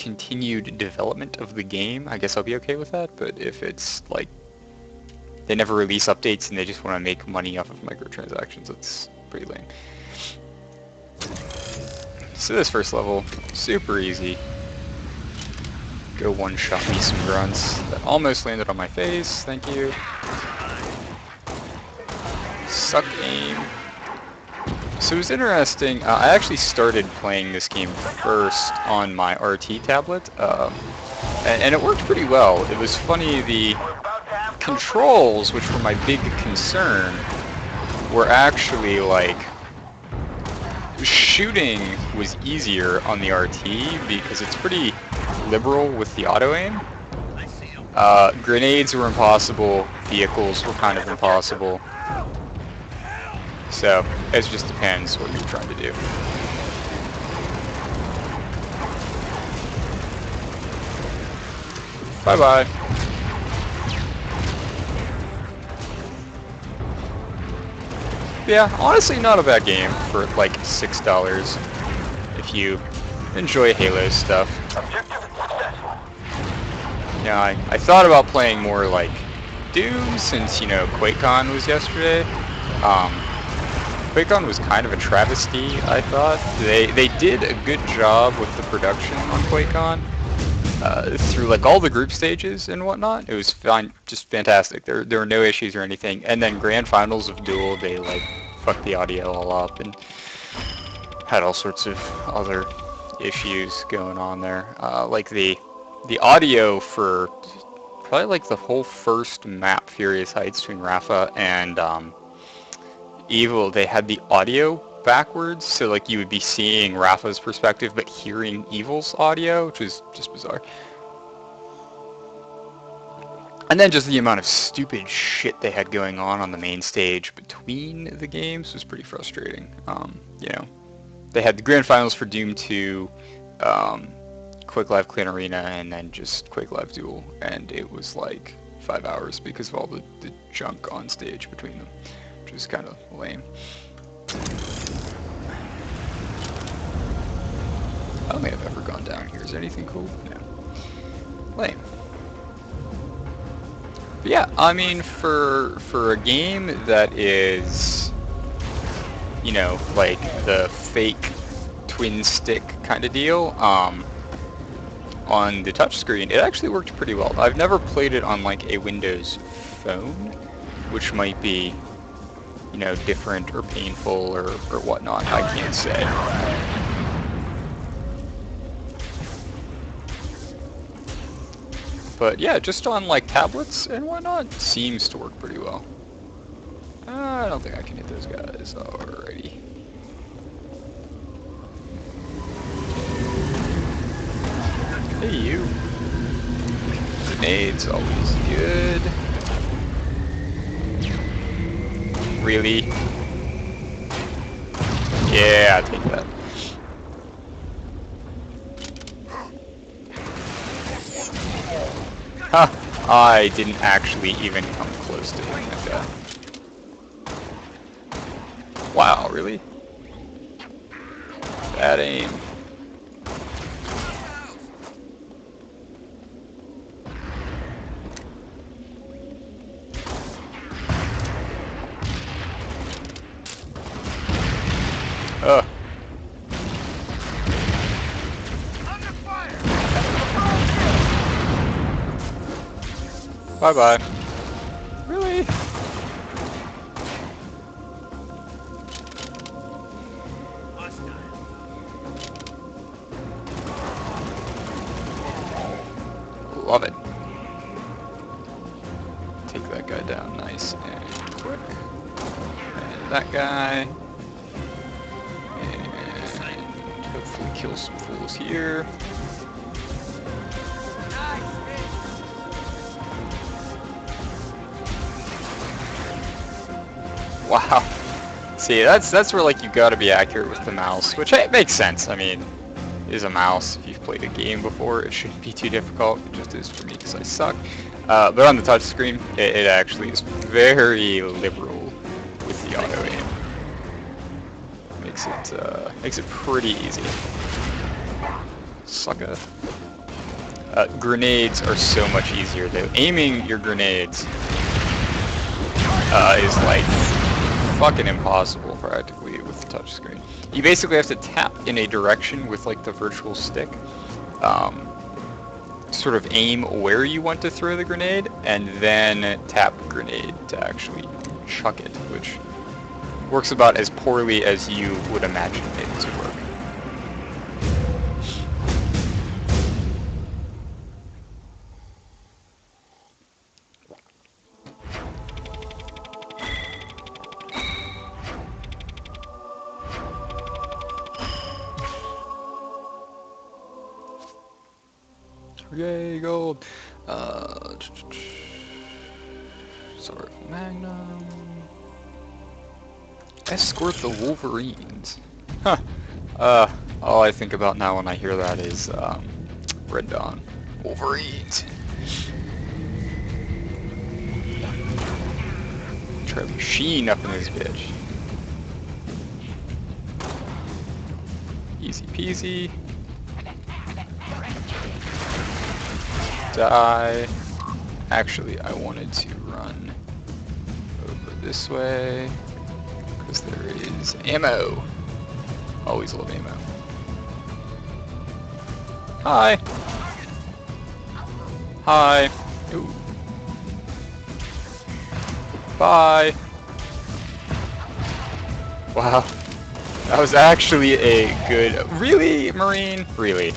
continued development of the game, I guess I'll be okay with that. But if it's like they never release updates and they just want to make money off of microtransactions, that's pretty lame. So this first level, super easy. Go one-shot me some grunts. That almost landed on my face, thank you. Suck aim. So it was interesting, I actually started playing this game first on my RT tablet, and it worked pretty well. It was funny, the controls, which were my big concern, were actually like, shooting was easier on the RT because it's pretty liberal with the auto aim. Grenades were impossible, vehicles were kind of impossible. So, it just depends what you're trying to do. Bye-bye. Yeah, honestly not a bad game for like $6 if you enjoy Halo stuff. Yeah, I thought about playing more like Doom since, you know, QuakeCon was yesterday. QuakeCon was kind of a travesty, I thought. They did a good job with the production on QuakeCon. Through like all the group stages and whatnot, it was fine, just fantastic. There were no issues or anything. And then grand finals of Duel, they like fucked the audio all up and had all sorts of other issues going on there. Like the audio for probably like the whole first map, Furious Heights, between Rafa and Evil, they had the audio backwards, so like you would be seeing Rafa's perspective but hearing Evil's audio, which is just bizarre. And then just the amount of stupid shit they had going on the main stage between the games was pretty frustrating. You know, they had the grand finals for Doom 2, Quake Live Clan Arena, and then just Quake Live Duel, and it was like 5 hours because of all the junk on stage between them, which is kind of lame. I don't think I've ever gone down here. Is there anything cool? No. Lame. But yeah, I mean, for a game that is, you know, like the fake twin stick kind of deal, on the touchscreen, it actually worked pretty well. I've never played it on like a Windows phone, which might be, you know, different or painful or whatnot. I can't say. But yeah, just on like tablets and whatnot, it seems to work pretty well. I don't think I can hit those guys. Alrighty. Hey you. Grenades, always good. Really? Yeah, I'll take that. Huh, I didn't actually even come close to hitting that guy. Wow, really? Bad aim. Ugh. Bye-bye. Really? Love it. Take that guy down nice and quick. And that guy. And hopefully kill some fools here. Wow. See, that's where like you gotta be accurate with the mouse, which it makes sense. I mean, it is a mouse. If you've played a game before, it shouldn't be too difficult. It just is for me because I suck. But on the touchscreen, it actually is very liberal with the auto aim. Makes it pretty easy. Sucker. Grenades are so much easier though. Aiming your grenades is like fucking impossible practically with the touchscreen. You basically have to tap in a direction with like the virtual stick, sort of aim where you want to throw the grenade, and then tap grenade to actually chuck it, which works about as poorly as you would imagine it to work. Yay, gold! Sorry, Magnum. Escort the Wolverines. Huh. All I think about now when I hear that is, Red Dawn. Wolverines. Charlie Sheen up in this bitch. Easy peasy. Die. Actually, I wanted to run over this way because there is ammo. Always love ammo. Hi. Hi. Ooh. Bye. Wow. That was actually a good... Really, Marine? Really?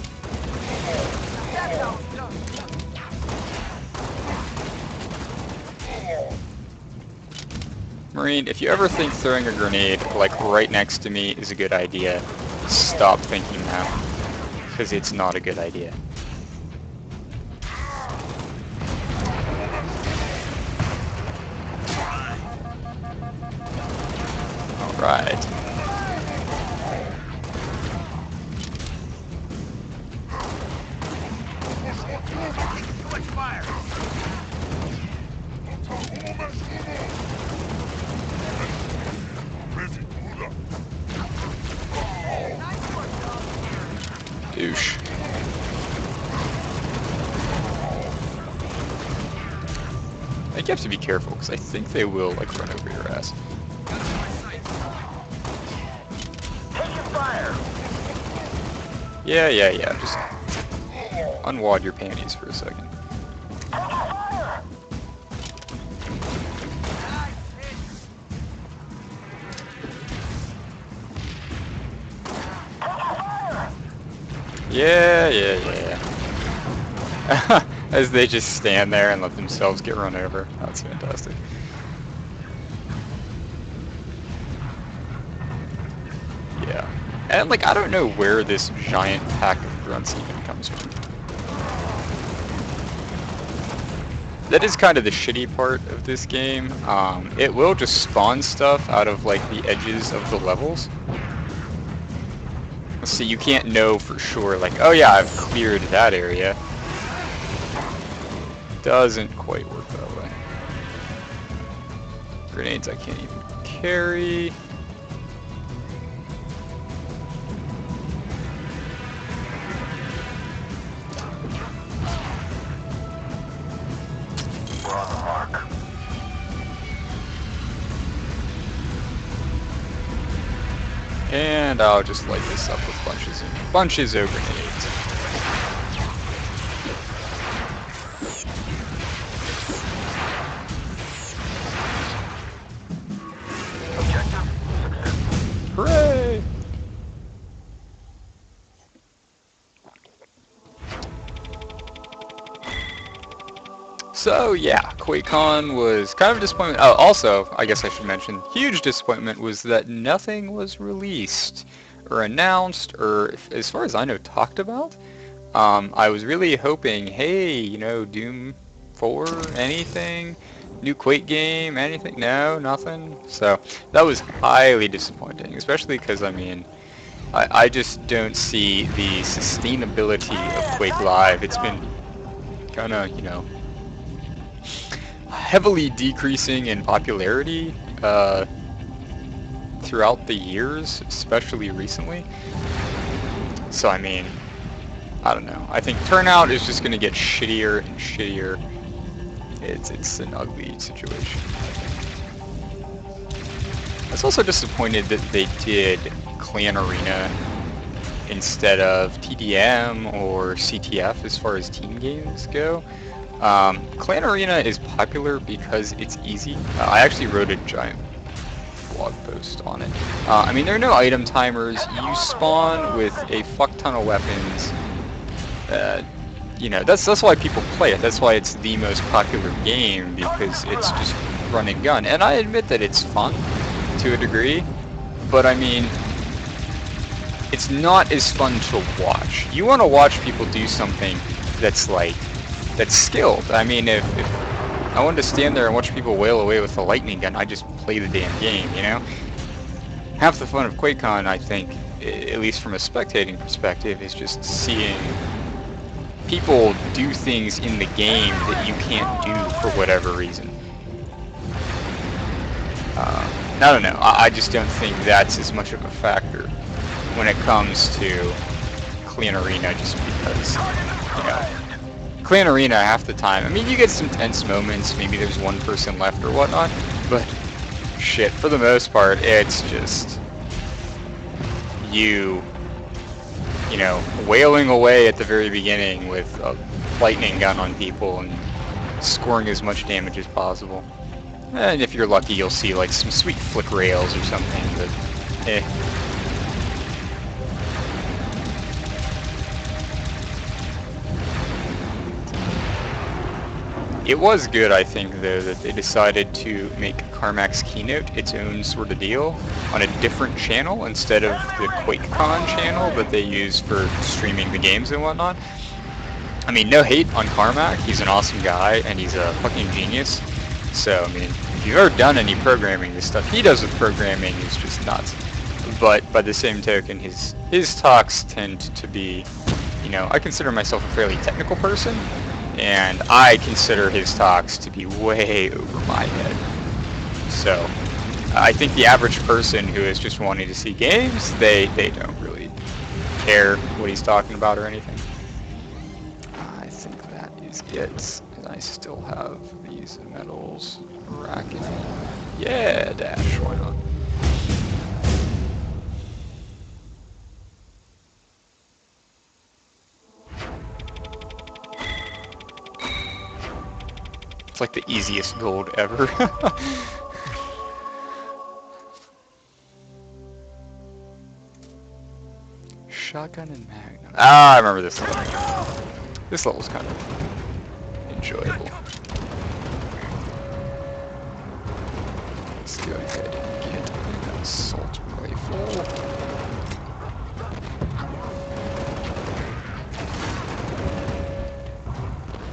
Marine, if you ever think throwing a grenade, like, right next to me is a good idea, stop thinking that. Because it's not a good idea. Alright. Douche. I think you have to be careful, because I think they will, like, run over your ass. Yeah. Just unwad your panties for a second. Yeah. As they just stand there and let themselves get run over. That's fantastic. Yeah. And, like, I don't know where this giant pack of grunts even comes from. That is kind of the shitty part of this game. It will just spawn stuff out of, like, the edges of the levels. So you can't know for sure, like, oh yeah, I've cleared that area. Doesn't quite work that way. Grenades I can't even carry. We're on the mark. And I'll just light this up with bunches of grenades. Objective success. Hooray! So yeah, QuakeCon was kind of a disappointment. Oh, also, I guess I should mention, huge disappointment was that nothing was released or announced or, as far as I know, talked about. I was really hoping, hey, you know, Doom 4, anything, new Quake game, anything? No, nothing. So that was highly disappointing, especially because, I mean, I just don't see the sustainability of Quake Live. It's been kind of, you know, heavily decreasing in popularity throughout the years, especially recently. So I mean, I don't know. I think turnout is just going to get shittier and shittier. It's an ugly situation. I was also disappointed that they did Clan Arena instead of TDM or CTF as far as team games go. Clan Arena is popular because it's easy. I actually wrote a giant blog post on it. I mean, there are no item timers. You spawn with a fuck ton of weapons. You know, that's why people play it. That's why it's the most popular game, because it's just run and gun. And I admit that it's fun to a degree, but I mean, it's not as fun to watch. You want to watch people do something that's skilled. I mean, if I wanted to stand there and watch people wail away with a lightning gun, I just play the damn game, you know? Half the fun of QuakeCon, I think, at least from a spectating perspective, is just seeing people do things in the game that you can't do for whatever reason. I don't know. I just don't think that's as much of a factor when it comes to Clan Arena, just because, you know, Clan Arena half the time, I mean, you get some tense moments, maybe there's one person left or whatnot, but shit, for the most part, it's just you know, wailing away at the very beginning with a lightning gun on people and scoring as much damage as possible. And if you're lucky, you'll see like some sweet flick rails or something, but It was good, I think, though, that they decided to make Carmack's Keynote its own sort of deal on a different channel instead of the QuakeCon channel that they use for streaming the games and whatnot. I mean, no hate on Carmack. He's an awesome guy, and he's a fucking genius. So, I mean, if you've ever done any programming, the stuff he does with programming is just nuts. But by the same token, his talks tend to be, you know, I consider myself a fairly technical person, and I consider his talks to be way over my head. So, I think the average person who is just wanting to see games, they don't really care what he's talking about or anything. I think that is it. And I still have these medals racking. Yeah, dash, why not? It's like the easiest gold ever. Shotgun and Magnum. Ah, I remember this level. This level's kind of enjoyable. Let's go ahead and get an assault rifle.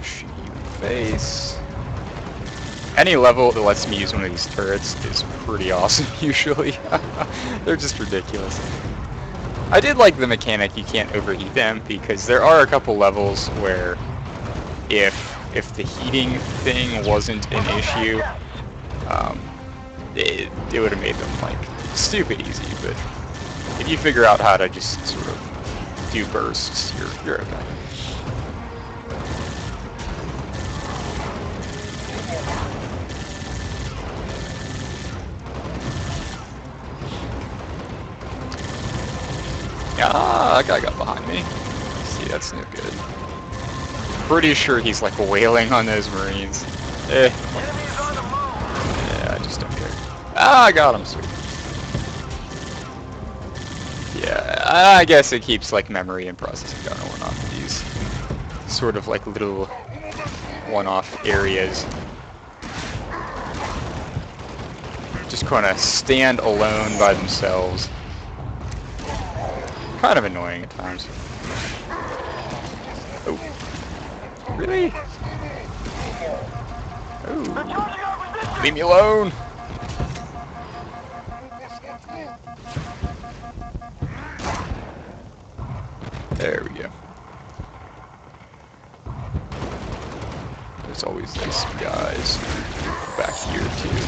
Shoot you in the face. Any level that lets me use one of these turrets is pretty awesome, usually. They're just ridiculous. I did like the mechanic you can't overheat them, because there are a couple levels where if the heating thing wasn't an issue, it would have made them like stupid easy. But if you figure out how to just sort of do bursts, you're okay. Ah, that guy got behind me. See, that's no good. Pretty sure he's like wailing on those Marines. Yeah, I just don't care. Ah, I got him, sweet. Yeah, I guess it keeps like memory and processing down and whatnot. These sort of like little one-off areas. Just kind of stand alone by themselves. Kind of annoying at times. Oh. Really? Oh. Leave me alone! There we go. There's always these guys back here too.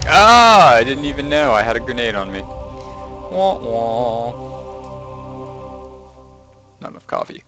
Ah! I didn't even know I had a grenade on me. Wah wah. Not enough coffee.